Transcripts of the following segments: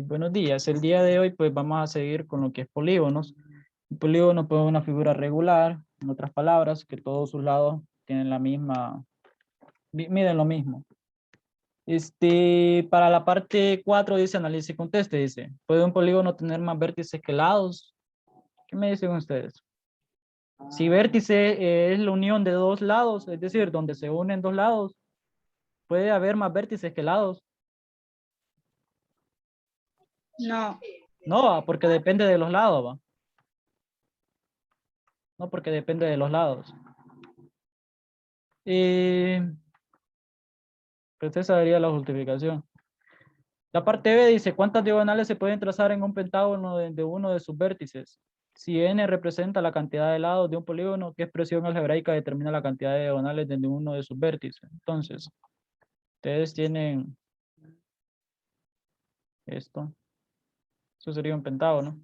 Buenos días. El día de hoy pues vamos a seguir con lo que es polígonos. Un polígono pues, es una figura regular, en otras palabras, que todos sus lados tienen la misma, miden lo mismo. Para la parte 4 dice análisis y conteste, dice, ¿puede un polígono tener más vértices que lados? ¿Qué me dicen ustedes? Si vértice es la unión de dos lados, es decir, donde se unen dos lados, ¿puede haber más vértices que lados? No, No, porque depende de los lados, ¿va? No, porque depende de los lados. Pues esa sería la justificación. La parte B dice, ¿cuántas diagonales se pueden trazar en un pentágono de uno de sus vértices? Si n representa la cantidad de lados de un polígono, ¿qué expresión algebraica determina la cantidad de diagonales de uno de sus vértices? Entonces, ustedes tienen esto. Eso sería un pentágono.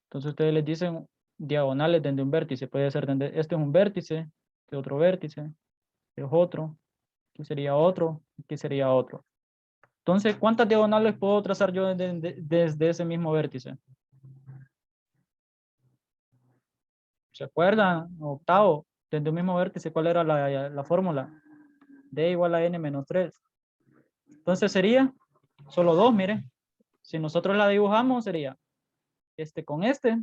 Entonces, ustedes les dicen diagonales desde un vértice. Puede ser, este es un vértice, este otro vértice, este es otro, aquí sería otro, aquí sería otro. Entonces, ¿cuántas diagonales puedo trazar yo desde ese mismo vértice? ¿Se acuerdan? Octavo, desde un mismo vértice, ¿cuál era la fórmula? D igual a n menos 3. Entonces sería solo 2, miren. Si nosotros la dibujamos, sería este con este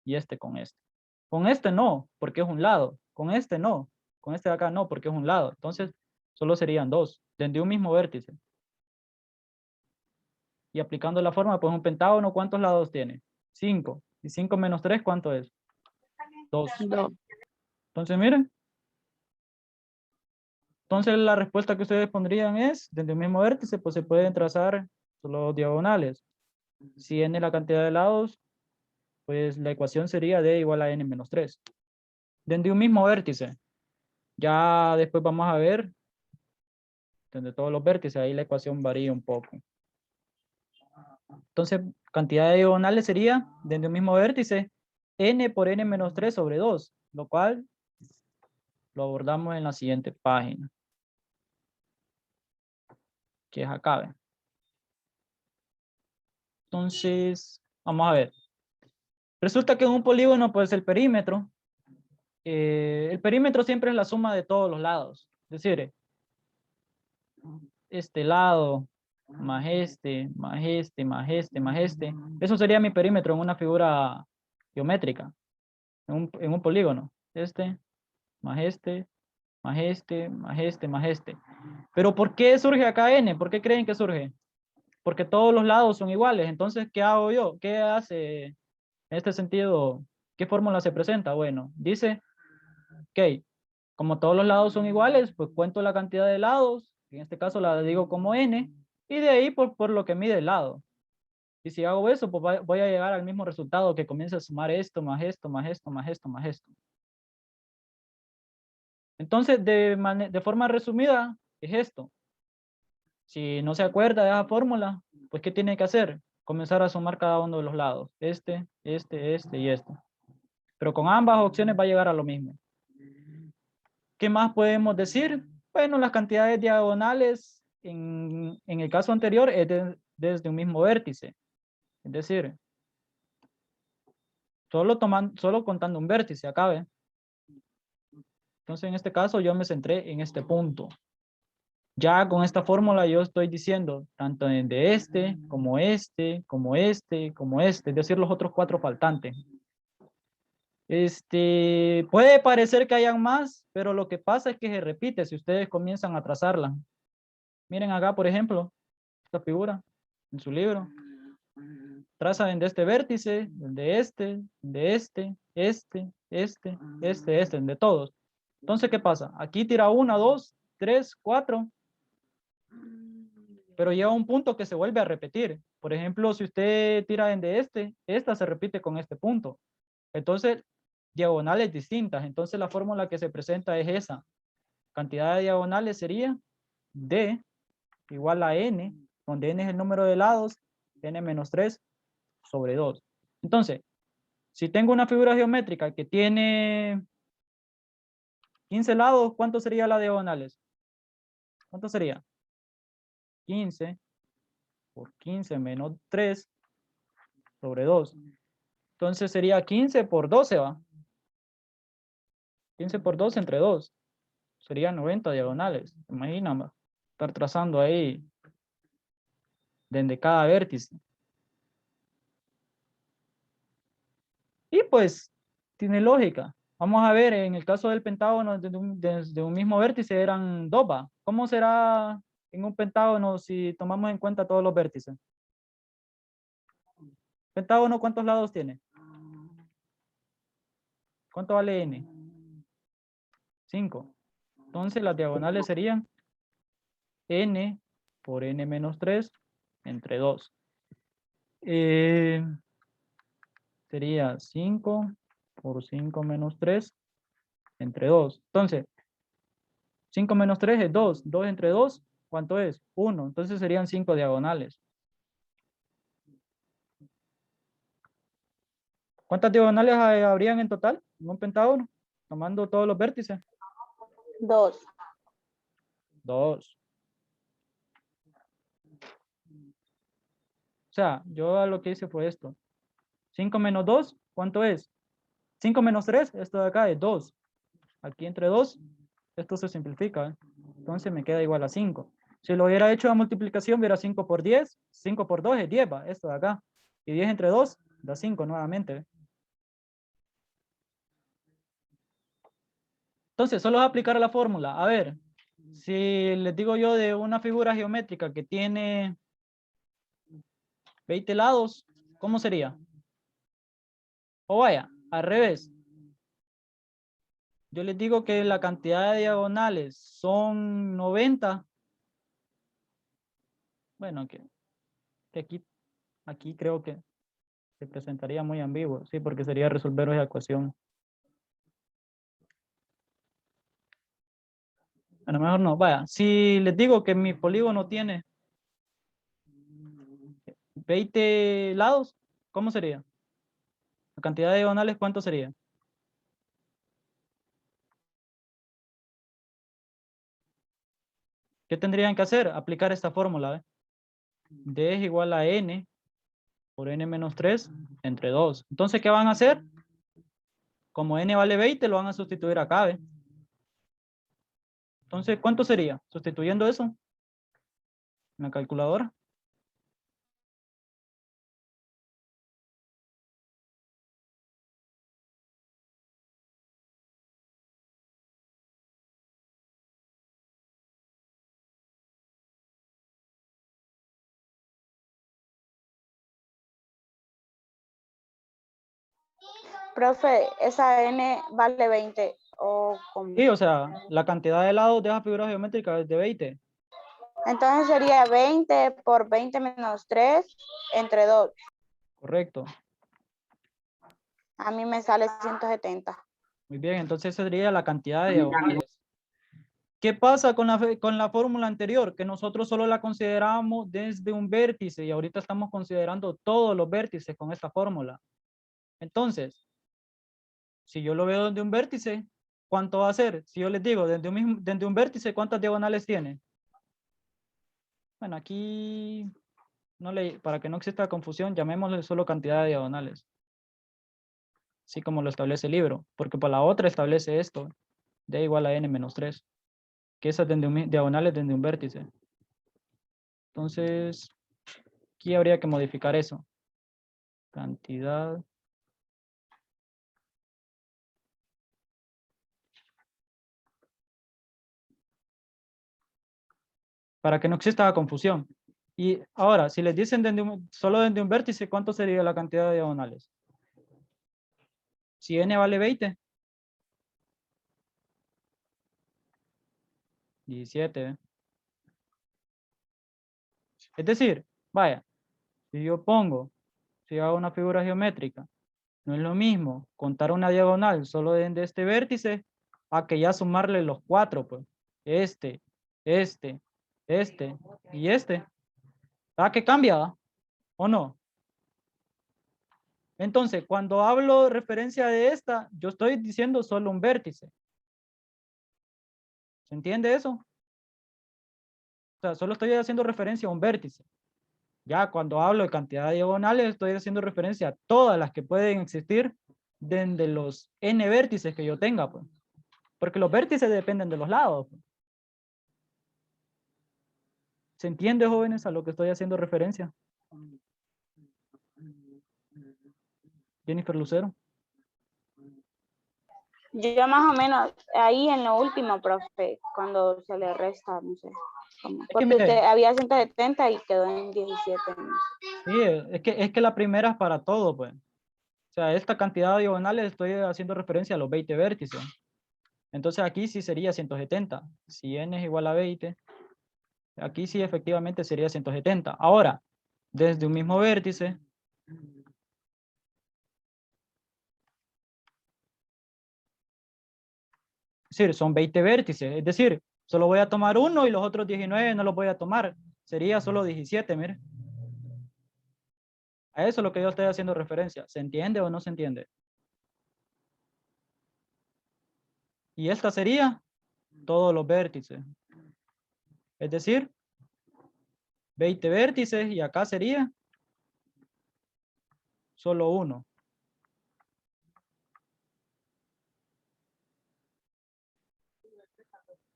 y este con este. Con este no, porque es un lado. Con este no. Con este de acá no, porque es un lado. Entonces, solo serían 2, desde un mismo vértice. Y aplicando la forma, pues un pentágono, ¿cuántos lados tiene? 5. Y 5 menos 3, ¿cuánto es? 2. no. Entonces, miren. Entonces, la respuesta que ustedes pondrían es, desde el mismo vértice, pues se pueden trazar solo diagonales. Si n es la cantidad de lados, pues la ecuación sería d igual a n menos 3. Desde un mismo vértice. Ya después vamos a ver, desde todos los vértices, ahí la ecuación varía un poco. Entonces, cantidad de diagonales sería, desde un mismo vértice, n por n menos 3 sobre 2, lo cual lo abordamos en la siguiente página, que es acá. ¿Ven? Entonces, vamos a ver. Resulta que en un polígono, pues el perímetro siempre es la suma de todos los lados. Es decir, este lado, más este, más este, más este, más este. Eso sería mi perímetro en una figura geométrica, en un polígono. Este, más este, más este, más este, más este. Pero ¿por qué surge acá n? ¿Por qué creen que surge? Porque todos los lados son iguales. Entonces, ¿qué hago yo? ¿Qué hace en este sentido? ¿Qué fórmula se presenta? Bueno, dice, ok, como todos los lados son iguales, pues cuento la cantidad de lados, en este caso la digo como n, y de ahí por lo que mide el lado. Y si hago eso, pues voy a llegar al mismo resultado que comienza a sumar esto, más esto, más esto, más esto, más esto. Entonces, de forma resumida, es esto. Si no se acuerda de esa fórmula, pues ¿qué tiene que hacer? Comenzar a sumar cada uno de los lados. Este y este. Pero con ambas opciones va a llegar a lo mismo. ¿Qué más podemos decir? Bueno, las cantidades diagonales en el caso anterior es desde un mismo vértice. Es decir, solo contando un vértice, acá ve. Entonces, en este caso, yo me centré en este punto. Ya con esta fórmula yo estoy diciendo tanto de este, como este, como este, como este, es decir, los otros 4 faltantes. Puede parecer que hayan más, pero lo que pasa es que se repite si ustedes comienzan a trazarla. Miren acá, por ejemplo, esta figura en su libro. Traza de este vértice, de este, de todos. Entonces, ¿qué pasa? Aquí tira 1, 2, 3, 4, pero llega un punto que se vuelve a repetir. Por ejemplo, si usted tira en de esta se repite con este punto. Entonces, diagonales distintas. Entonces, la fórmula que se presenta es esa. Cantidad de diagonales sería D igual a N, donde N es el número de lados, N menos 3 sobre 2. Entonces, si tengo una figura geométrica que tiene 15 lados, ¿cuánto sería la diagonales? ¿Cuánto sería? 15 por 15 menos 3 sobre 2. Entonces sería 15 por 12, ¿va? 15 por 2 entre 2. Serían 90 diagonales. Imagina, va. Estar trazando ahí desde cada vértice. Y pues, tiene lógica. Vamos a ver, en el caso del pentágono, desde un mismo vértice eran 2, ¿va? ¿Cómo será en un pentágono si tomamos en cuenta todos los vértices? ¿Pentágono cuántos lados tiene? ¿Cuánto vale n? 5. Entonces las diagonales serían n por n menos 3 entre 2. Sería 5 por 5 menos 3 entre 2. Entonces, 5 menos 3 es 2. 2 entre 2, ¿cuánto es? 1. Entonces serían 5 diagonales. ¿Cuántas diagonales habrían en total en un pentágono? Tomando todos los vértices. 2. 2. O sea, yo lo que hice fue esto. 5 menos 2, ¿cuánto es? 5 menos 3, esto de acá es 2. Aquí entre 2, esto se simplifica, ¿eh? Entonces me queda igual a 5. Si lo hubiera hecho a multiplicación, hubiera 5 por 10. 5 por 2 es 10, ¿va? Esto de acá. Y 10 entre 2 da 5 nuevamente, ¿eh? Entonces, solo es aplicar la fórmula. A ver, si les digo yo de una figura geométrica que tiene 20 lados, ¿cómo sería? O vaya, al revés. Yo les digo que la cantidad de diagonales son 90. Bueno, que aquí creo que se presentaría muy ambiguo, sí, porque sería resolver esa ecuación. A lo mejor no. Vaya, si les digo que mi polígono tiene 20 lados, ¿cómo sería? La cantidad de diagonales, ¿cuánto sería? ¿Qué tendrían que hacer? Aplicar esta fórmula, ¿eh? D es igual a n por n menos 3 entre 2. Entonces, ¿qué van a hacer? Como n vale 20, lo van a sustituir acá, ¿ve? Entonces, ¿cuánto sería? Sustituyendo eso en la calculadora. Profe, esa n vale 20 o como. Sí, o sea, la cantidad de lados de esa figura geométrica es de 20. Entonces sería 20 por 20 menos 3 entre 2. Correcto. A mí me sale 170. Muy bien, entonces esa sería la cantidad de diagonales. ¿Qué pasa con la fórmula anterior? Que nosotros solo la consideramos desde un vértice y ahorita estamos considerando todos los vértices con esta fórmula. Entonces, si yo lo veo desde un vértice, ¿cuánto va a ser? Si yo les digo desde un vértice, ¿cuántas diagonales tiene? Bueno, aquí, para que no exista confusión, llamémosle solo cantidad de diagonales. Así como lo establece el libro, porque para la otra establece esto, D igual a n menos 3, que esas diagonales desde un vértice. Entonces, aquí habría que modificar eso. Cantidad. Para que no exista confusión. Y ahora, si les dicen solo desde un vértice, ¿cuánto sería la cantidad de diagonales? Si n vale 20. 17. ¿Eh? Es decir, vaya, si hago una figura geométrica, no es lo mismo contar una diagonal solo desde este vértice a que ya sumarle los 4, pues. Este, este, este y este. ¿Ah, que cambia? ¿O no? Entonces, cuando hablo referencia de esta, yo estoy diciendo solo un vértice. ¿Se entiende eso? O sea, solo estoy haciendo referencia a un vértice. Ya cuando hablo de cantidad de diagonales, estoy haciendo referencia a todas las que pueden existir desde los n vértices que yo tenga, pues. Porque los vértices dependen de los lados, pues. ¿Se entiende, jóvenes, a lo que estoy haciendo referencia? Jennifer Lucero. Yo más o menos ahí en lo último, profe, cuando se le resta, no sé. Es que Porque mire, usted había 170 y quedó en 17. ¿no? sí, es que la primera es para todo, pues. O sea, esta cantidad de diagonales estoy haciendo referencia a los 20 vértices. Entonces aquí sí sería 170. Si n es igual a 20, aquí sí efectivamente sería 170. Ahora, desde un mismo vértice, es decir, son 20 vértices. Es decir, solo voy a tomar uno y los otros 19 no los voy a tomar. Sería solo 17, mire. A eso es lo que yo estoy haciendo referencia. ¿Se entiende o no se entiende? Y esta sería todos los vértices. Es decir, 20 vértices y acá sería solo uno.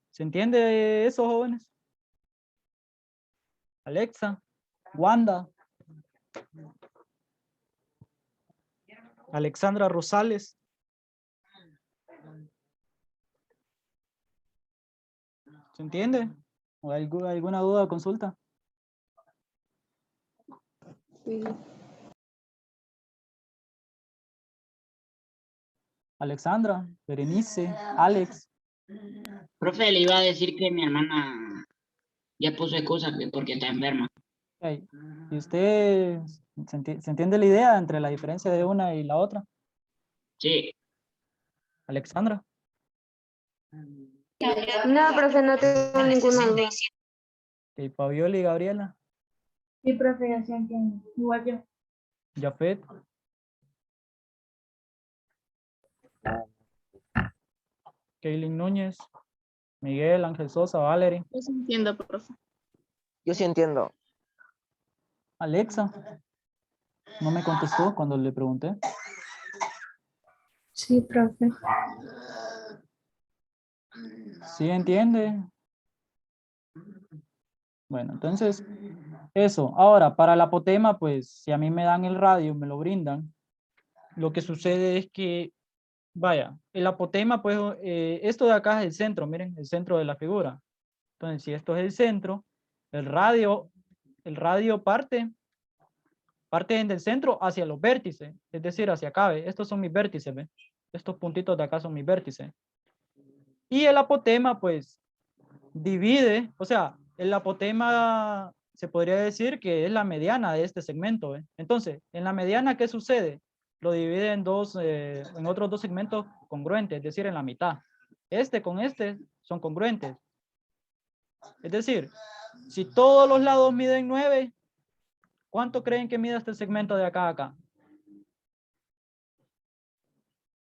¿Se entiende eso, jóvenes? Alexa, Wanda, Alexandra Rosales. ¿Se entiende? ¿O alguna duda o consulta? Sí. Alexandra, Berenice, Alex. Profe, le iba a decir que mi hermana ya puso excusa porque está enferma. Okay. ¿Y usted se entiende la idea entre la diferencia de una y la otra? Sí, Alexandra. No, profe, no tengo ninguna duda. Okay, Fabiola y Gabriela. Sí, profe, ya se entiende. Igual yo. Jafet. Kaylin Núñez. Miguel, Ángel Sosa, Valerie. Yo sí entiendo, profe. Yo sí entiendo. Alexa. No me contestó cuando le pregunté. Sí, profe. ¿Sí entiende? Bueno, entonces, eso. Ahora, para el apotema, pues, si a mí me dan el radio, me lo brindan, lo que sucede es que, vaya, el apotema, pues, esto de acá es el centro, miren, el centro de la figura. Entonces, si esto es el centro, el radio parte del centro hacia los vértices, es decir, hacia acá, ¿ve? Estos son mis vértices, ¿ve? Estos puntitos de acá son mis vértices. Y el apotema, pues, divide, o sea, el apotema se podría decir que es la mediana de este segmento, ¿ve? Entonces, en la mediana, ¿qué sucede? Lo divide en en otros dos segmentos congruentes, es decir, en la mitad. Este con este son congruentes. Es decir, si todos los lados miden 9, ¿cuánto creen que mide este segmento de acá a acá?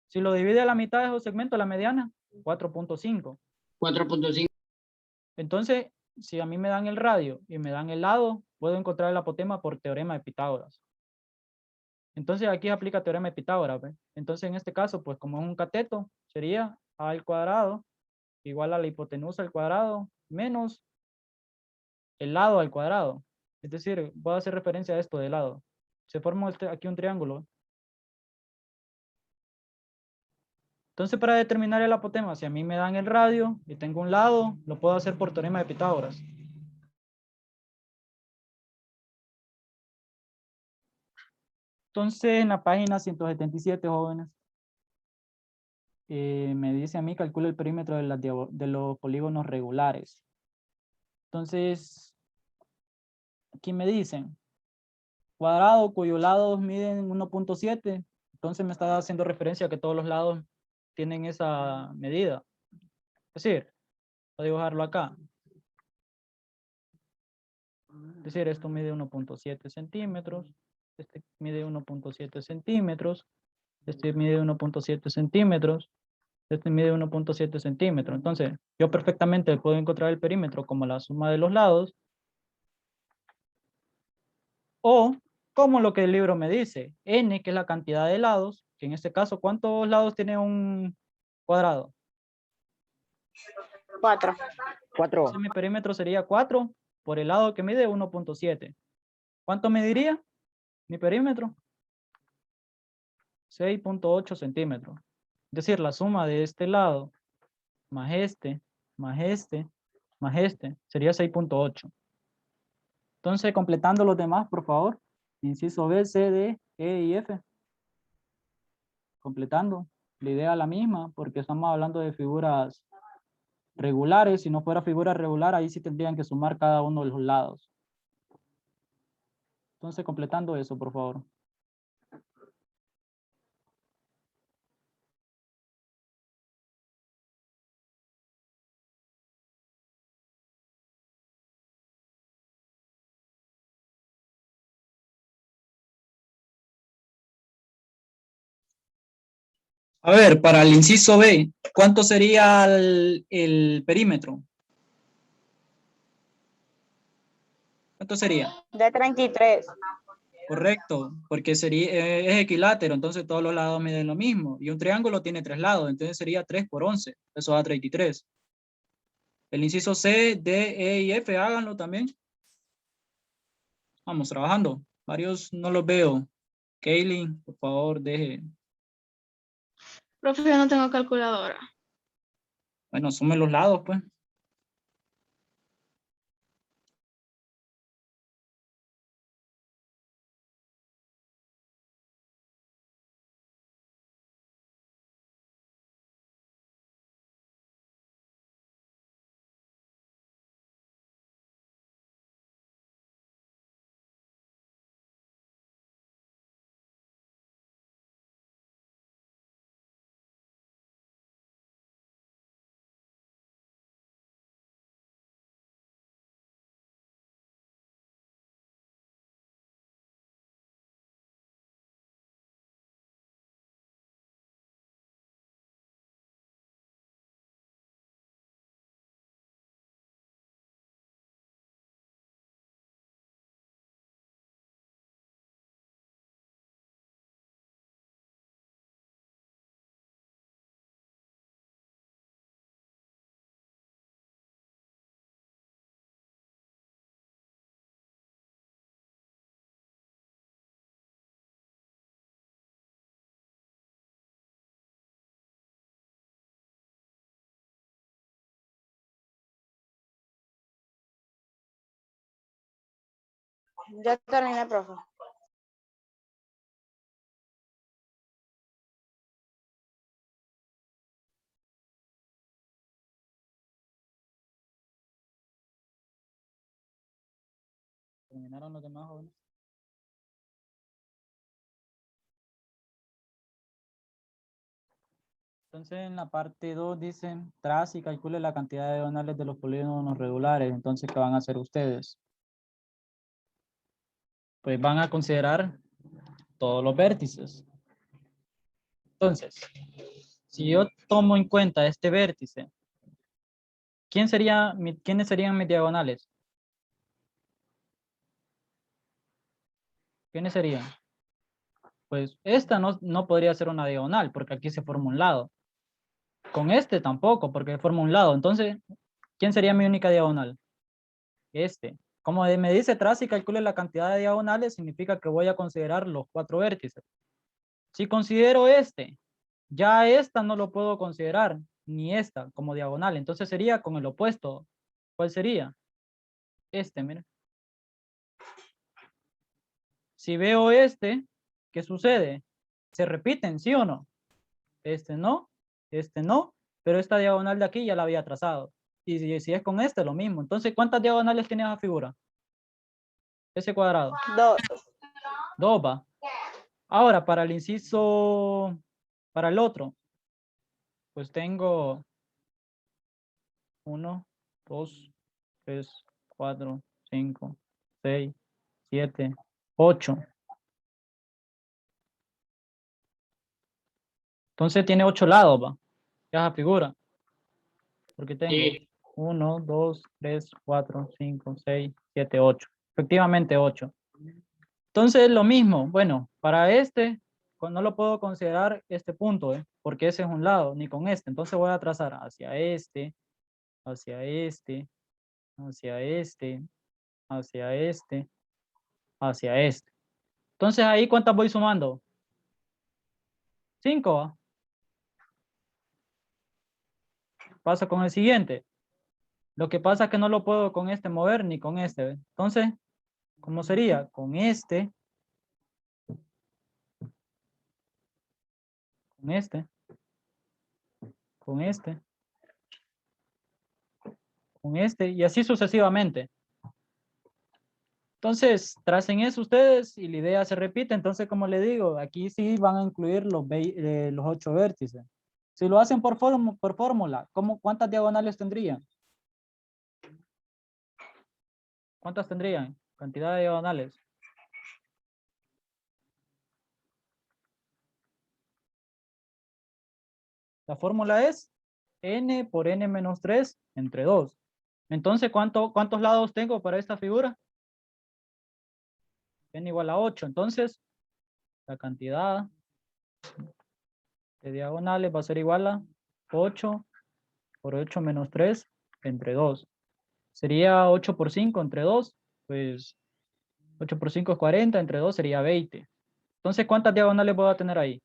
Si lo divide a la mitad de esos segmentos, la mediana, 4.5. 4.5. Entonces, si a mí me dan el radio y me dan el lado, puedo encontrar el apotema por teorema de Pitágoras. Entonces, aquí aplica teorema de Pitágoras, ¿ve? Entonces, en este caso, pues como es un cateto, sería a al cuadrado igual a la hipotenusa al cuadrado menos el lado al cuadrado. Es decir, voy a hacer referencia a esto de lado. Se forma aquí un triángulo. Entonces, para determinar el apotema, si a mí me dan el radio y tengo un lado, lo puedo hacer por teorema de Pitágoras. Entonces, en la página 177, jóvenes, me dice a mí, calcula el perímetro de los polígonos regulares. Entonces, aquí me dicen, cuadrado cuyos lados miden 1.7, entonces me está haciendo referencia a que todos los lados tienen esa medida. Es decir, voy a dibujarlo acá. Es decir, esto mide 1.7 centímetros, este mide 1.7 centímetros, este mide 1.7 centímetros, este mide 1.7 centímetros. Entonces, yo perfectamente puedo encontrar el perímetro como la suma de los lados. O como lo que el libro me dice, n, que es la cantidad de lados, que en este caso, ¿cuántos lados tiene un cuadrado? 4. 4. Entonces mi perímetro sería 4 por el lado que mide 1.7. ¿Cuánto mediría mi perímetro? 6.8 centímetros. Es decir, la suma de este lado más este, más este, más este, sería 6.8. Entonces, completando los demás, por favor. Inciso B, C, D, E y F. Completando. La idea es la misma, porque estamos hablando de figuras regulares. Si no fuera figura regular, ahí sí tendrían que sumar cada uno de los lados. Entonces, completando eso, por favor. A ver, para el inciso B, ¿cuánto sería el perímetro? ¿Cuánto sería? De 33. Correcto, porque sería, es equilátero, entonces todos los lados miden lo mismo. Y un triángulo tiene 3 lados, entonces sería 3 por 11, eso da 33. El inciso C, D, E y F, háganlo también. Vamos trabajando. Varios no los veo. Kaylin, por favor, deje. Profe, yo no tengo calculadora. Bueno, sume los lados, pues. Ya terminé, profe. ¿Terminaron los demás jóvenes? Entonces, en la parte 2 dicen, trace y calcule la cantidad de diagonales de los polígonos regulares. Entonces, ¿qué van a hacer ustedes? Pues van a considerar todos los vértices. Entonces, si yo tomo en cuenta este vértice, ¿quiénes serían mis diagonales? ¿Quiénes serían? Pues esta no podría ser una diagonal, porque aquí se forma un lado. Con este tampoco, porque forma un lado. Entonces, ¿quién sería mi única diagonal? Este. Como me dice trace y calcule la cantidad de diagonales, significa que voy a considerar los 4 vértices. Si considero este, ya esta no lo puedo considerar, ni esta como diagonal. Entonces sería con el opuesto. ¿Cuál sería? Este, mira. Si veo este, ¿qué sucede? ¿Se repiten, sí o no? Este no, pero esta diagonal de aquí ya la había trazado. Y si es con este, lo mismo. Entonces, ¿cuántas diagonales tiene esa figura? Ese cuadrado. 2. 2 va. Ahora, para el inciso, para el otro, pues tengo 1, 2, 3, 4, 5, 6, 7, 8. Entonces tiene 8 lados, va. Esa figura. Porque tengo Sí. 1, 2, 3, 4, 5, 6, 7, 8. Efectivamente 8. Entonces, lo mismo. Bueno, para este, no lo puedo considerar este punto, porque ese es un lado, ni con este. Entonces voy a trazar hacia este, hacia este, hacia este, hacia este, hacia este. Entonces, ahí, ¿cuántas voy sumando? 5, ¿va? Pasa con el siguiente. Lo que pasa es que no lo puedo con este mover ni con este, ¿ve? Entonces, ¿cómo sería? Con este, con este, con este, con este, y así sucesivamente. Entonces, tracen eso ustedes y la idea se repite. Entonces, como le digo, aquí sí van a incluir los 8 vértices. Si lo hacen por fórmula, ¿cuántas diagonales tendrían? ¿Cuántas tendrían? Cantidad de diagonales. La fórmula es n por n menos 3 entre 2. Entonces, ¿cuántos lados tengo para esta figura? N igual a 8. Entonces, la cantidad de diagonales va a ser igual a 8 por 8 menos 3 entre 2. Sería 8 por 5 entre 2. Pues 8 por 5 es 40, entre 2 sería 20. Entonces, ¿cuántas diagonales voy a tener ahí?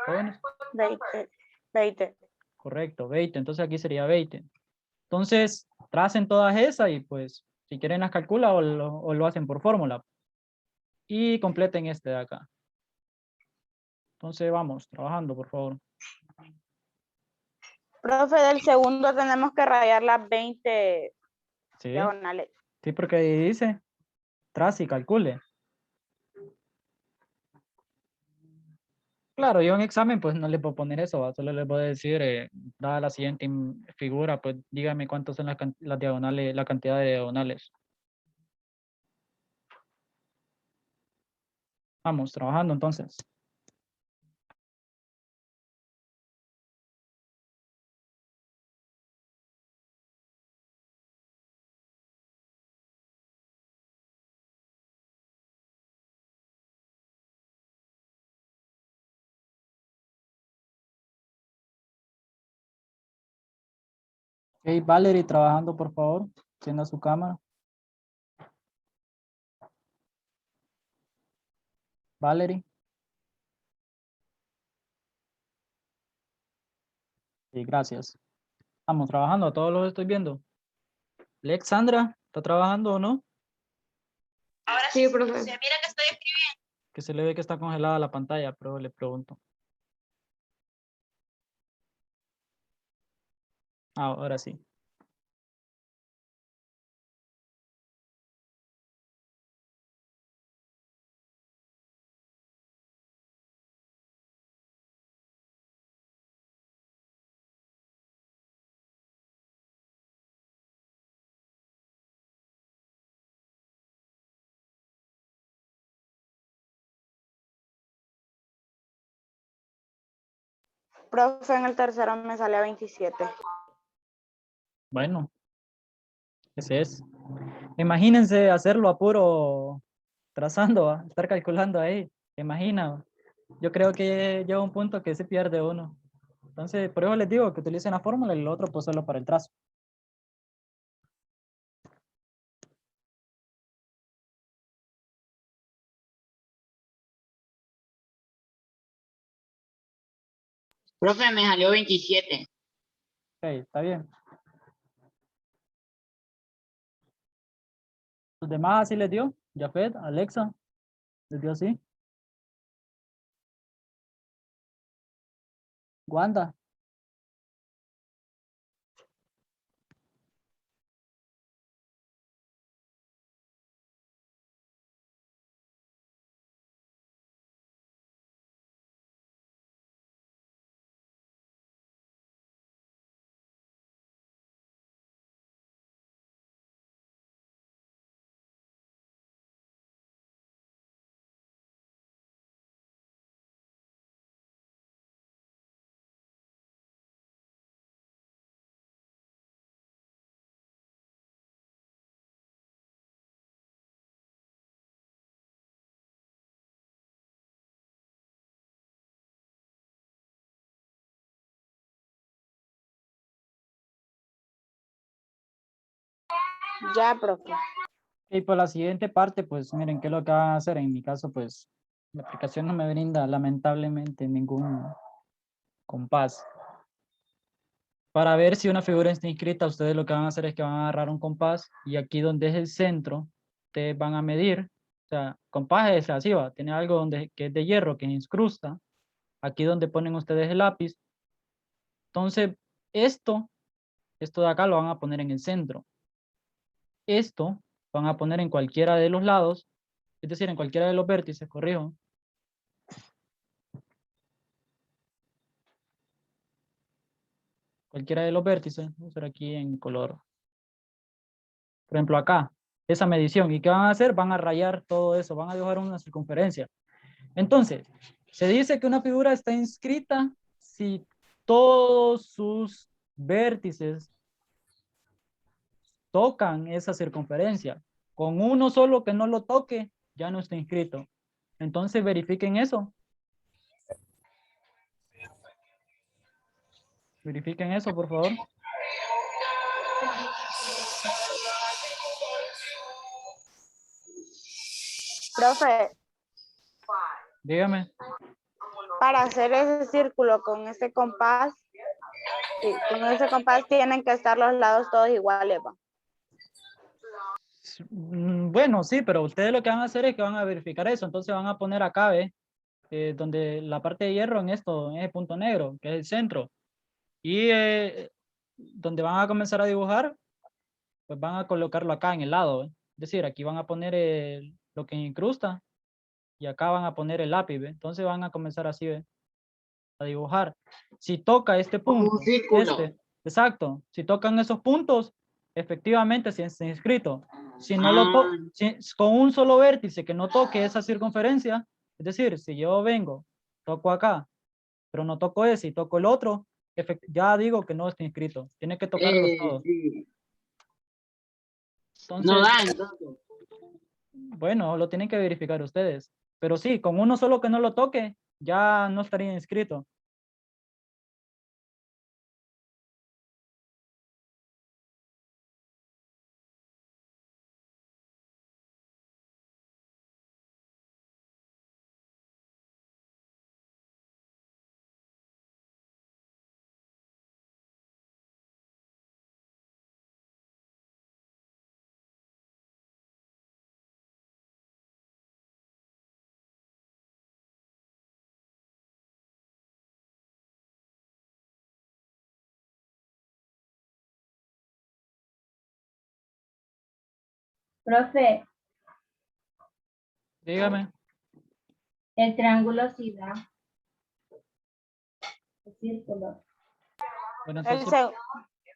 ¿Jóvenes? 20. 20. Correcto, 20. Entonces aquí sería 20. Entonces, tracen todas esas y pues, si quieren las calculan o lo hacen por fórmula. Y completen este de acá. Entonces, vamos, trabajando, por favor. Profe, del segundo tenemos que rayar las 20 Sí, diagonales. sí, porque ahí dice, trace y calcule. Claro, yo en examen pues no le puedo poner eso, ¿va? Solo les voy a decir, dada la siguiente figura, pues dígame cuántas son las diagonales, la cantidad de diagonales. Vamos, trabajando entonces. Ok, Valerie, trabajando, por favor. Encienda su cámara. Valerie. Sí, gracias. Vamos, trabajando, todos los estoy viendo. Alexandra, ¿está trabajando o no? Sí, profe. Que se le ve que está congelada la pantalla, pero le pregunto. Ah, ahora sí. Profe, en el tercero me sale a 27. Bueno, ese es. Imagínense hacerlo a puro trazando, ¿va? Estar calculando ahí. Imagina. Yo creo que llega un punto que se pierde uno. Entonces, por eso les digo que utilicen la fórmula y el otro pues solo para el trazo. Profe, me salió 27. Ok, está bien. ¿Los demás así les dio? Jafet, Alexa, ¿les dio así? Wanda. Ya, profe. Y por la siguiente parte, pues miren qué es lo que van a hacer. En mi caso, pues la aplicación no me brinda lamentablemente ningún compás. Para ver si una figura está inscrita, ustedes lo que van a hacer es que van a agarrar un compás y aquí donde es el centro, ustedes van a medir. O sea, compás es así, va, tiene algo donde, que es de hierro, que incrusta. Aquí donde ponen ustedes el lápiz. Entonces, esto de acá lo van a poner en el centro. Esto van a poner en cualquiera de los lados, es decir, en cualquiera de los vértices, corrijo. Cualquiera de los vértices, vamos a hacer aquí en color. Por ejemplo, acá, esa medición. ¿Y qué van a hacer? Van a rayar todo eso, van a dibujar una circunferencia. Entonces, se dice que una figura está inscrita si todos sus vértices tocan esa circunferencia. Con uno solo que no lo toque, ya no está inscrito. Entonces verifiquen eso. Verifiquen eso, por favor. Profe, Dígame. para hacer ese círculo con ese compás, sí, con ese compás tienen que estar los lados todos iguales, ¿va? Bueno, sí, pero ustedes lo que van a hacer es que van a verificar eso. Entonces van a poner acá, ¿ve? Donde la parte de hierro en esto, en ese punto negro, que es el centro. Y donde van a comenzar a dibujar, pues van a colocarlo acá en el lado, ¿ve? Es decir, aquí van a poner lo que incrusta y acá van a poner el lápiz, ¿ve? Entonces van a comenzar así, ¿ve? A dibujar. Si toca este Como punto, un círculo. exacto, si tocan esos puntos, efectivamente se está inscrito. Si no lo Ah, con un solo vértice que no toque esa circunferencia, es decir, si yo vengo, toco acá, pero no toco ese y toco el otro, ya digo que no está inscrito. Tiene que tocarlos todos. sí. No Entonces, da, entonces. bueno, lo tienen que verificar ustedes. Pero sí, con uno solo que no lo toque, ya no estaría inscrito. Profe, Dígame. el triángulo sí da. El círculo. Bueno, El entonces, seg-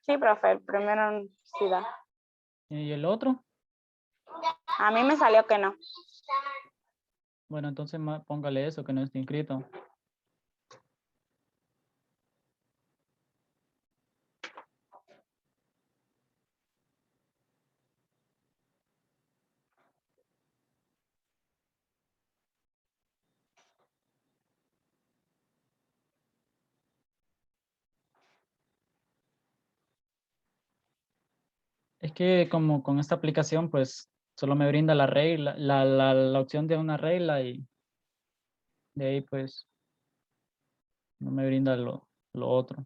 sí, profe, el primero sí da. ¿y el otro? A mí me salió que no. Bueno, entonces póngale eso, que no está inscrito. Es que como con esta aplicación, pues, solo me brinda la regla, la opción de una regla y de ahí, pues, no me brinda lo otro.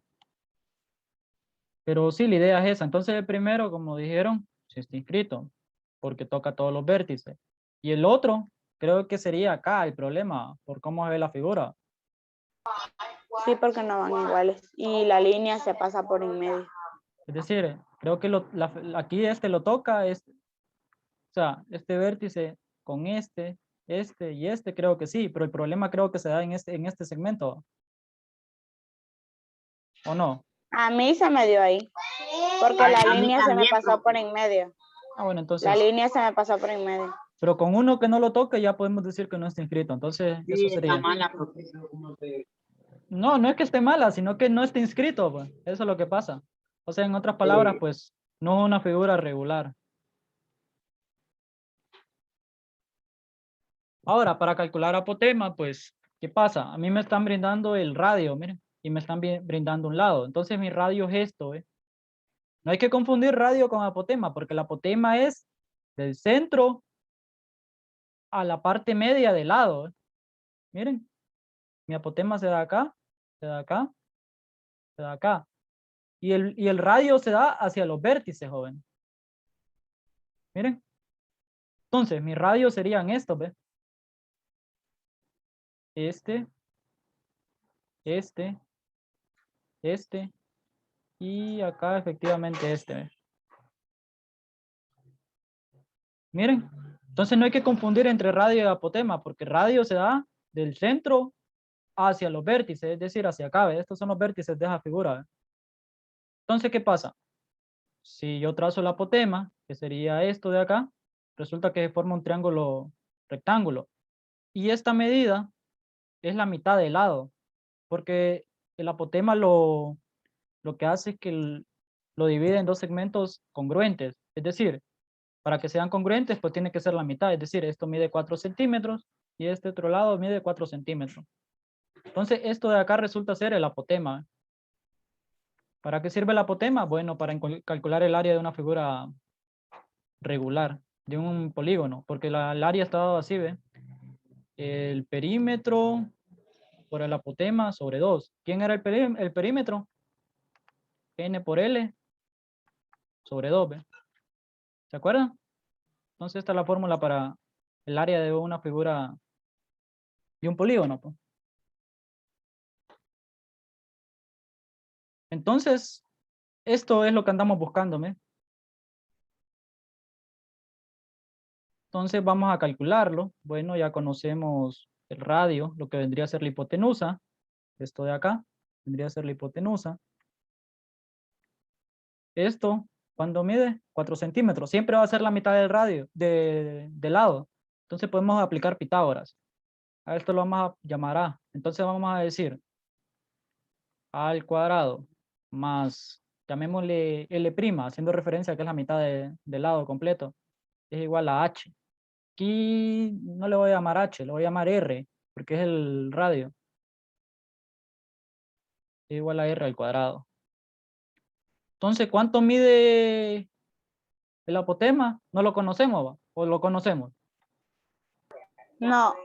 Pero sí, la idea es esa. Entonces, el primero, como dijeron, sí está inscrito, porque toca todos los vértices. Y el otro, creo que sería acá el problema, por cómo se ve la figura. Sí, porque no van iguales. Y la línea se pasa por en medio. Es decir, creo que aquí este lo toca, o sea, este vértice con este y este creo que sí, pero el problema creo que se da en este segmento. ¿O no? A mí se me dio ahí. Porque A la mí línea se me también, pasó por en medio. Ah, bueno, La entonces, línea se me pasó por en medio. pero con uno que no lo toque ya podemos decir que no está inscrito. Entonces, eso sí, está sería. mala, profesor. No sé. No, no es que esté mala, sino que no está inscrito, pues. Eso es lo que pasa. O sea, en otras palabras, Sí. pues, no es una figura regular. Ahora, para calcular apotema, pues, ¿qué pasa? A mí me están brindando el radio, miren, y me están brindando un lado. Entonces, mi radio es esto, ¿eh? No hay que confundir radio con apotema, porque el apotema es del centro a la parte media del lado. Miren, mi apotema se da acá, se da acá, se da acá. Y el radio se da hacia los vértices, joven. Miren. Entonces, mis radios serían estos, ¿ves? Este, y acá efectivamente este, ¿ves? Miren, entonces no hay que confundir entre radio y apotema, porque radio se da del centro hacia los vértices, es decir, hacia acá, ¿ves? Estos son los vértices de esa figura, ¿ves? Entonces, ¿qué pasa? Si yo trazo el apotema, que sería esto de acá, resulta que forma un triángulo rectángulo. Y esta medida es la mitad del lado, porque el apotema lo que hace es que lo divide en dos segmentos congruentes. Es decir, para que sean congruentes, pues tiene que ser la mitad. Es decir, esto mide 4 centímetros y este otro lado mide 4 centímetros. Entonces, esto de acá resulta ser el apotema. ¿Para qué sirve el apotema? Bueno, para calcular el área de una figura regular, de un polígono, porque el área está dado así, ¿ve? El perímetro por el apotema sobre 2. ¿Quién era el perímetro? N por L sobre 2, ¿ve? ¿Se acuerdan? Entonces esta es la fórmula para el área de una figura de un polígono, pues. Entonces, esto es lo que andamos buscando, ¿ve? Entonces vamos a calcularlo. Bueno, ya conocemos el radio, lo que vendría a ser la hipotenusa. Esto de acá vendría a ser la hipotenusa. Esto, ¿cuándo mide? 4 centímetros. Siempre va a ser la mitad del radio, de lado. Entonces podemos aplicar Pitágoras. A esto lo vamos a llamar A. Entonces vamos a decir A al cuadrado más, llamémosle L', haciendo referencia a que es la mitad del lado completo, es igual a H. Aquí no le voy a llamar H, le voy a llamar R, porque es el radio. Es igual a R al cuadrado. Entonces, ¿cuánto mide el apotema? No lo conocemos, ¿va? ¿O lo conocemos? No.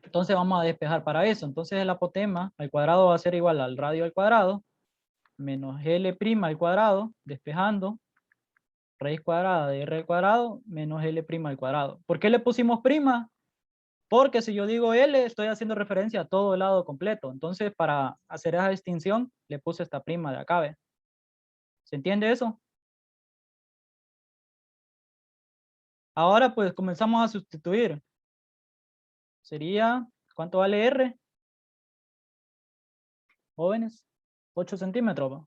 Entonces vamos a despejar para eso. Entonces el apotema al cuadrado va a ser igual al radio al cuadrado menos L' al cuadrado, despejando, raíz cuadrada de R al cuadrado menos L' al cuadrado. ¿Por qué le pusimos prima? Porque si yo digo L, estoy haciendo referencia a todo el lado completo. Entonces, para hacer esa distinción, le puse esta prima de acá, ¿ve? ¿Se entiende eso? Ahora, pues, comenzamos a sustituir. Sería, ¿cuánto vale R? Jóvenes, 8 centímetros, ¿va?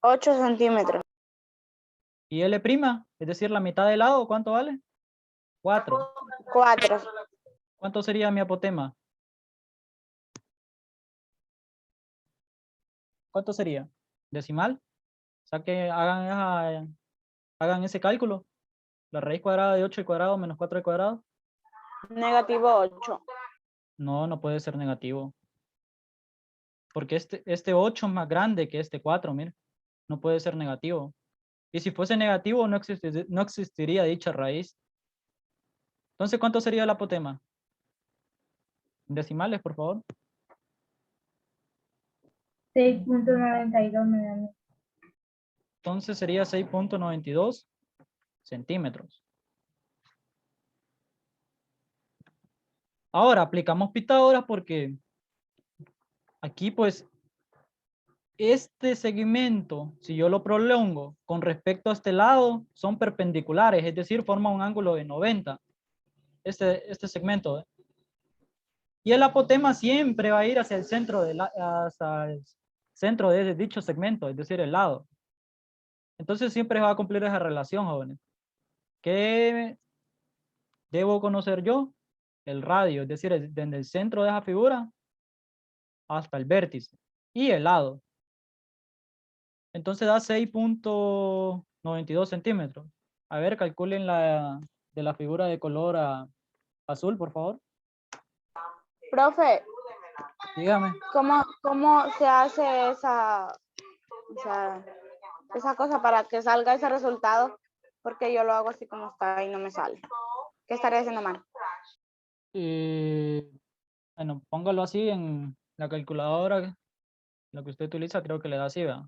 8 centímetros. Y L', es decir, la mitad del lado, ¿cuánto vale? 4. 4. ¿Cuánto sería mi apotema? ¿Cuánto sería? ¿Decimal? O sea que hagan ese cálculo. La raíz cuadrada de 8 al cuadrado menos 4 al cuadrado. Negativo 8. No, no puede ser negativo. Porque este 8 es más grande que este 4, mire. No puede ser negativo. Y si fuese negativo, no existiría dicha raíz. Entonces, ¿cuánto sería el apotema? Decimales, por favor. 6.92 me da. Entonces sería 6.92 centímetros. Ahora aplicamos Pitágoras porque aquí pues este segmento, si yo lo prolongo con respecto a este lado, son perpendiculares, es decir, forma un ángulo de 90. Este segmento. Y el apotema siempre va a ir hacia el centro hacia el centro de dicho segmento, es decir, el lado. Entonces siempre va a cumplir esa relación, jóvenes. ¿Qué debo conocer yo? El radio, es decir, desde el centro de esa figura hasta el vértice y el lado. Entonces da 6.92 centímetros. A ver, calculen de la figura de color azul, por favor. Profe, Dígame. ¿cómo se hace esa esa cosa para que salga ese resultado, porque yo lo hago así como está y no me sale. ¿Qué estaré haciendo mal? Bueno, póngalo así en la calculadora, lo que usted utiliza, creo que le da así, ¿verdad?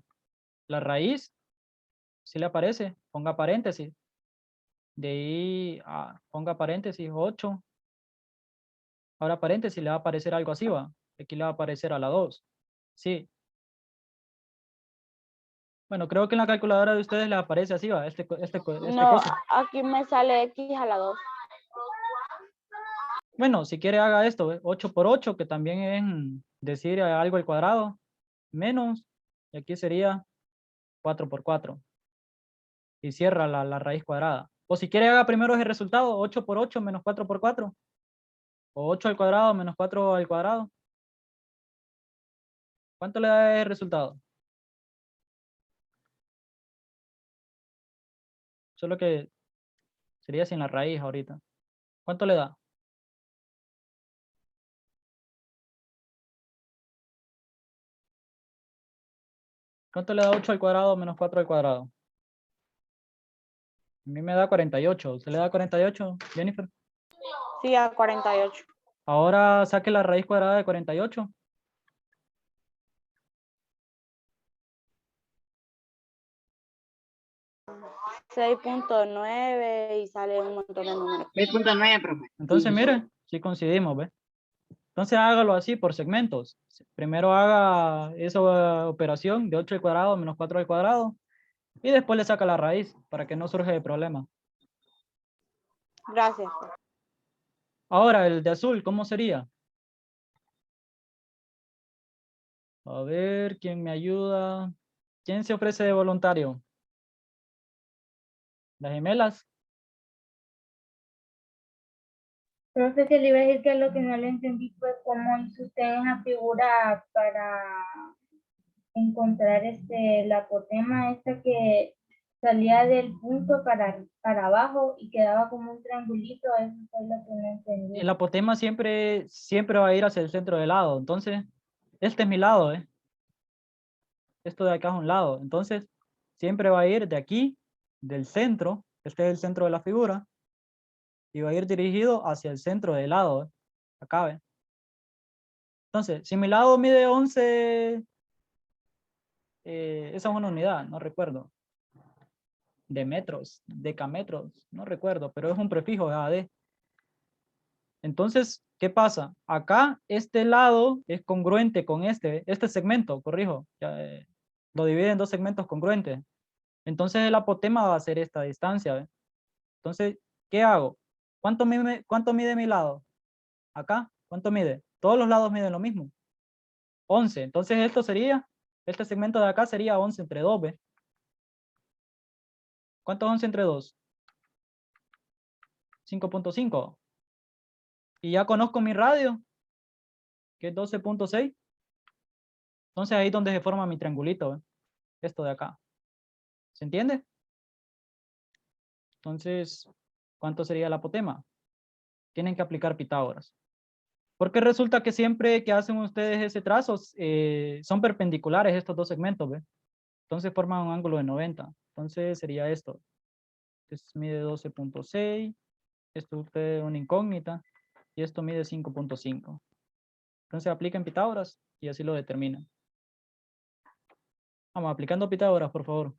La raíz, si le aparece, ponga paréntesis. De ahí, ponga paréntesis 8. Ahora paréntesis, le va a aparecer algo así, ¿va? Aquí le va a aparecer a la 2. Sí. Bueno, creo que en la calculadora de ustedes le aparece así, ¿va? No, cosa. aquí me sale X a la 2. Bueno, si quiere haga esto, ¿ve? 8 por 8, que también es decir algo al cuadrado, menos, y aquí sería 4 por 4. Y cierra la raíz cuadrada. O si quiere haga primero ese resultado, 8 por 8 menos 4 por 4. O 8 al cuadrado menos 4 al cuadrado. ¿Cuánto le da el resultado? Solo que sería sin la raíz ahorita. ¿Cuánto le da? ¿Cuánto le da 8 al cuadrado menos 4 al cuadrado? A mí me da 48. ¿Usted le da 48, Jennifer? Sí, a 48. Ahora saque la raíz cuadrada de 48. 6.9 y sale un montón de números. 6.9, profe. Entonces, mire, sí coincidimos, ¿ve? Entonces hágalo así por segmentos. Primero haga esa operación de 8 al cuadrado menos 4 al cuadrado y después le saca la raíz para que no surja el problema. Gracias. Ahora, el de azul, ¿cómo sería? A ver, ¿quién me ayuda? ¿Quién se ofrece de voluntario? ¿Las gemelas? Profe, que le iba a decir que lo que no le entendí fue cómo hizo usted esa figura para encontrar la apotema esta que salía del punto para abajo y quedaba como un triangulito. Eso fue lo que no entendí. El apotema siempre va a ir hacia el centro del lado. Entonces, este es mi lado, ¿eh? Esto de acá es un lado. Entonces, siempre va a ir de aquí, del centro. Este es el centro de la figura. Y va a ir dirigido hacia el centro del lado, ¿eh? Acá, ¿ve? Entonces, si mi lado mide 11, esa es una unidad, no recuerdo. De metros, decametros, no recuerdo, pero es un prefijo de AD. Entonces, ¿qué pasa? Acá este lado es congruente con este segmento, corrijo, ya, lo divide en dos segmentos congruentes. Entonces el apotema va a ser esta distancia, ¿ve? Entonces, ¿qué hago? ¿Cuánto mide mi lado? Acá, ¿cuánto mide? Todos los lados miden lo mismo. 11. Entonces esto sería, este segmento de acá sería 11 entre 2, ¿ve? ¿Cuánto es 11 entre 2? 5.5. Y ya conozco mi radio, que es 12.6. Entonces ahí es donde se forma mi triangulito, ¿ve? Esto de acá. ¿Se entiende? Entonces, ¿cuánto sería el apotema? Tienen que aplicar Pitágoras. Porque resulta que siempre que hacen ustedes ese trazo, son perpendiculares estos dos segmentos, ¿ve? Entonces forman un ángulo de 90. Entonces sería esto. Este mide 12.6. Esto es una incógnita. Y esto mide 5.5. Entonces apliquen Pitágoras y así lo determinan. Vamos, aplicando Pitágoras, por favor.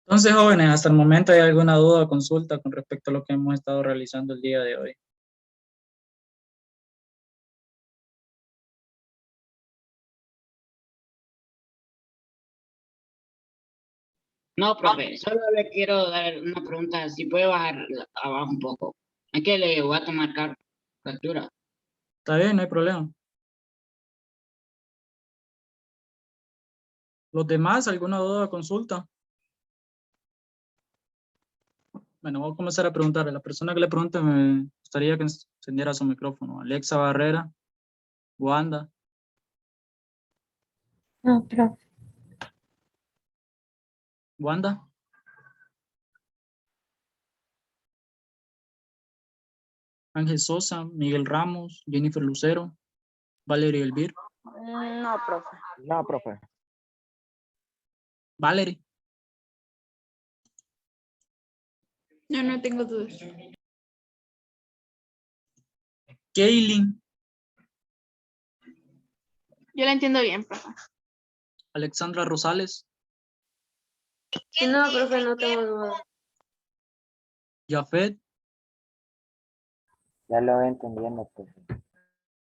Entonces, jóvenes, hasta el momento hay alguna duda o consulta con respecto a lo que hemos estado realizando el día de hoy. No, profe, solo le quiero dar una pregunta, si puede bajar abajo un poco. Es que le voy a tomar captura. Está bien, no hay problema. ¿Los demás, alguna duda o consulta? Bueno, voy a comenzar a preguntarle. La persona que le pregunte me gustaría que encendiera su micrófono. Alexa Barrera, Wanda, No, profe. Wanda, Ángel Sosa, Miguel Ramos, Jennifer Lucero, Valerie Elvir, No, profe. No, profe. Valerie, Yo no tengo dudas. Kaylin, Yo la entiendo bien, profe. Alexandra Rosales, No, profe, no tengo duda. Jafet, Ya lo voy entendiendo, profe.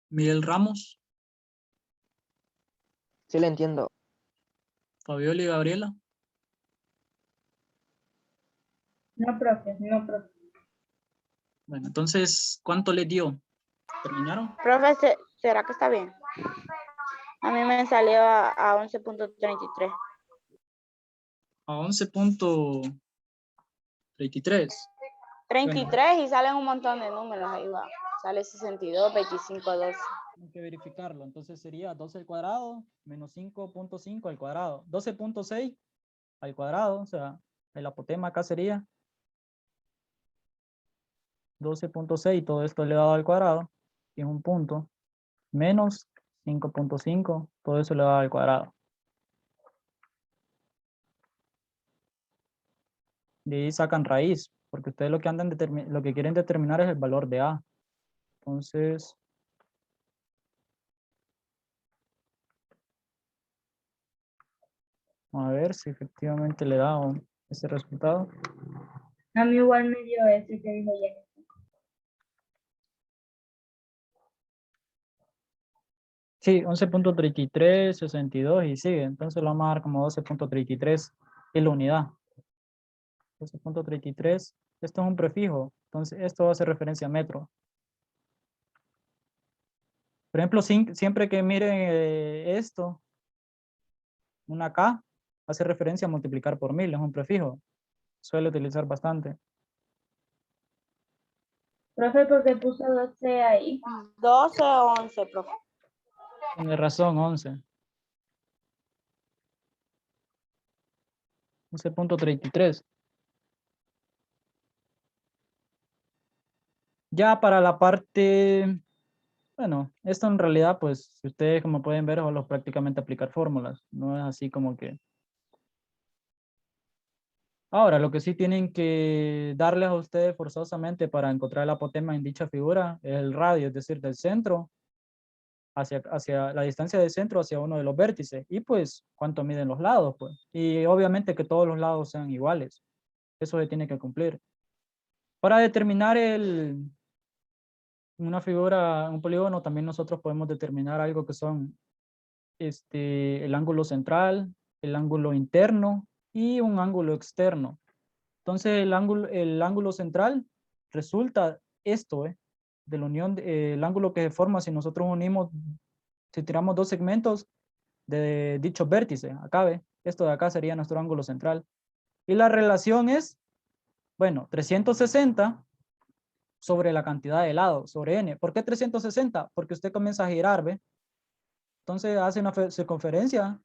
Miguel Ramos, Sí le entiendo. Fabiola y Gabriela. No, profe, no, profe. Bueno, entonces, ¿cuánto les dio? ¿Terminaron? Profe, ¿será que está bien? A mí me salió a 11.33. A 11.33. 33 y salen un montón de números ahí va. Sale 62, 25, 12. Hay que verificarlo. Entonces sería 12 al cuadrado menos 5.5 al cuadrado. 12.6 al cuadrado. O sea, el apotema acá sería 12.6. Todo esto elevado al cuadrado. Y es un punto. Menos 5.5. Todo eso elevado al cuadrado. De ahí sacan raíz. Porque ustedes lo que lo que quieren determinar es el valor de A. Entonces, vamos a ver si efectivamente le da ese resultado. A mí igual me dio ese que dijo Jenny. Sí, 11.33, 62 y sigue. Entonces lo vamos a dar como 12.33 es la unidad. 12.33. Esto es un prefijo. Entonces esto hace referencia a metro. Por ejemplo, siempre que miren esto, una K, hace referencia a multiplicar por 1000. Es un prefijo. Suele utilizar bastante. Profe, ¿por qué puso 12 ahí? 12 o 11, profe. Tiene razón, 11. 11.33. Ya para la parte, bueno, esto en realidad, pues, si ustedes como pueden ver, solo prácticamente aplicar fórmulas. No es así como que... Ahora, lo que sí tienen que darles a ustedes forzosamente para encontrar el apotema en dicha figura es el radio, es decir, del centro hacia la distancia del centro hacia uno de los vértices. Y pues, cuánto miden los lados, pues. Y obviamente que todos los lados sean iguales. Eso se tiene que cumplir. Para determinar una figura, un polígono, también nosotros podemos determinar algo que son el ángulo central, el ángulo interno y un ángulo externo. Entonces el ángulo central resulta esto, de la unión, el ángulo que se forma si nosotros unimos, si tiramos dos segmentos de dichos vértices. Acá ve, esto de acá sería nuestro ángulo central. Y la relación es, bueno, 360 sobre la cantidad de lados, sobre n. ¿Por qué 360? Porque usted comienza a girar, ¿ve? Entonces hace una circunferencia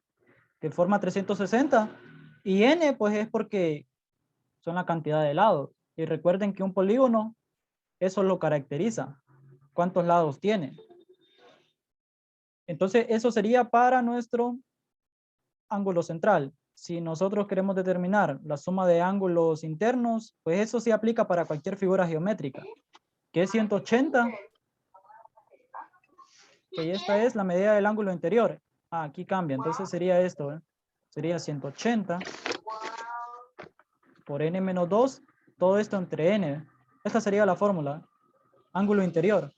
que forma 360 y n pues es porque son la cantidad de lados. Y recuerden que un polígono, eso lo caracteriza. ¿Cuántos lados tiene? Entonces eso sería para nuestro ángulo central. Si nosotros queremos determinar la suma de ángulos internos, pues eso sí aplica para cualquier figura geométrica, que es 180. Y esta es la medida del ángulo interior. Ah, aquí cambia, entonces sería esto, sería 180 por n menos 2, todo esto entre n. Esta sería la fórmula, ángulo interior.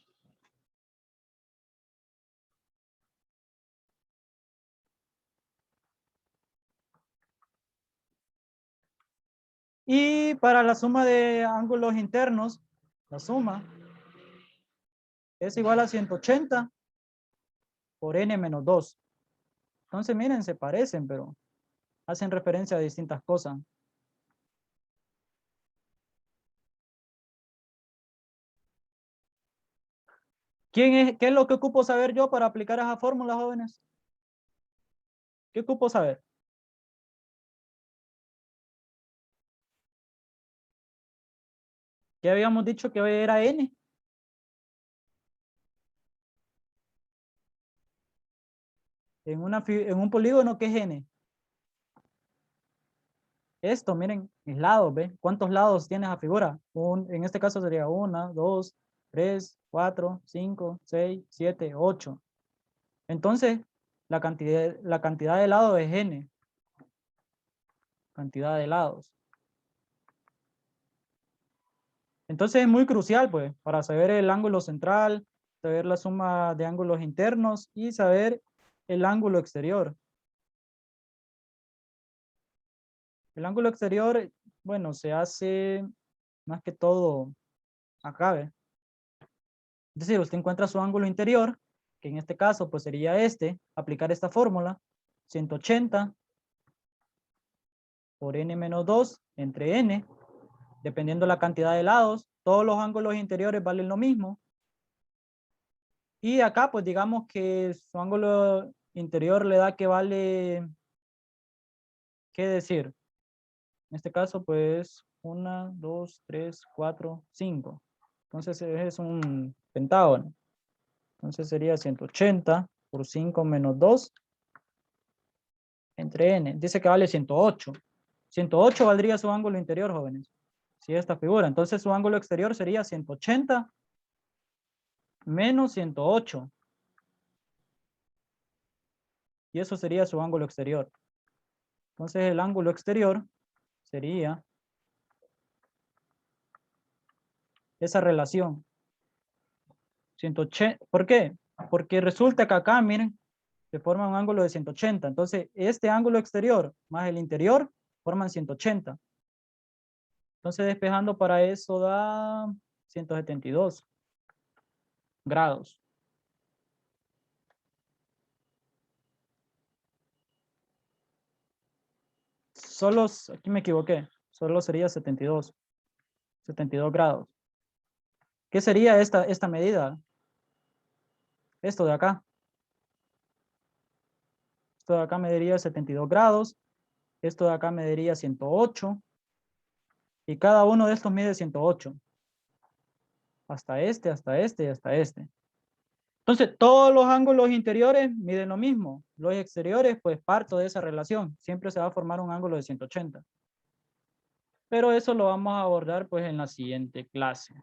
Y para la suma de ángulos internos, la suma es igual a 180 por n menos 2. Entonces, miren, se parecen, pero hacen referencia a distintas cosas. ¿Qué es lo que ocupo saber yo para aplicar esa fórmula, jóvenes? ¿Qué ocupo saber? ¿Qué habíamos dicho que era n? En un polígono, ¿qué es n? Esto, miren, mis lados, ¿ve? ¿Cuántos lados tiene esa figura? En este caso sería 1, 2, 3, 4, 5, 6, 7, 8. Entonces, la cantidad de lados es n. Cantidad de lados. Entonces es muy crucial, pues, para saber el ángulo central, saber la suma de ángulos internos y saber el ángulo exterior. El ángulo exterior, bueno, se hace más que todo acá, ¿ve? Es decir, usted encuentra su ángulo interior, que en este caso pues sería este, aplicar esta fórmula, 180 por n menos 2 entre n, dependiendo la cantidad de lados, todos los ángulos interiores valen lo mismo. Y acá pues digamos que su ángulo interior le da que vale, ¿qué decir? En este caso pues 1, 2, 3, 4, 5. Entonces es un pentágono. Entonces sería 180 por 5 menos 2 entre n. Dice que vale 108. 108 valdría su ángulo interior, jóvenes. Si esta figura. Entonces su ángulo exterior sería 180 menos 108. Y eso sería su ángulo exterior. Entonces el ángulo exterior sería esa relación. 180. ¿Por qué? Porque resulta que acá, miren, se forma un ángulo de 180. Entonces este ángulo exterior más el interior forman 180. Entonces despejando para eso da 172 grados. Solo, aquí me equivoqué, solo sería 72 grados. ¿Qué sería esta medida? Esto de acá. Esto de acá mediría 72 grados. Esto de acá mediría 108. Y cada uno de estos mide 108. Hasta este, hasta este y hasta este. Entonces, todos los ángulos interiores miden lo mismo. Los exteriores, pues parto de esa relación. Siempre se va a formar un ángulo de 180. Pero eso lo vamos a abordar pues en la siguiente clase.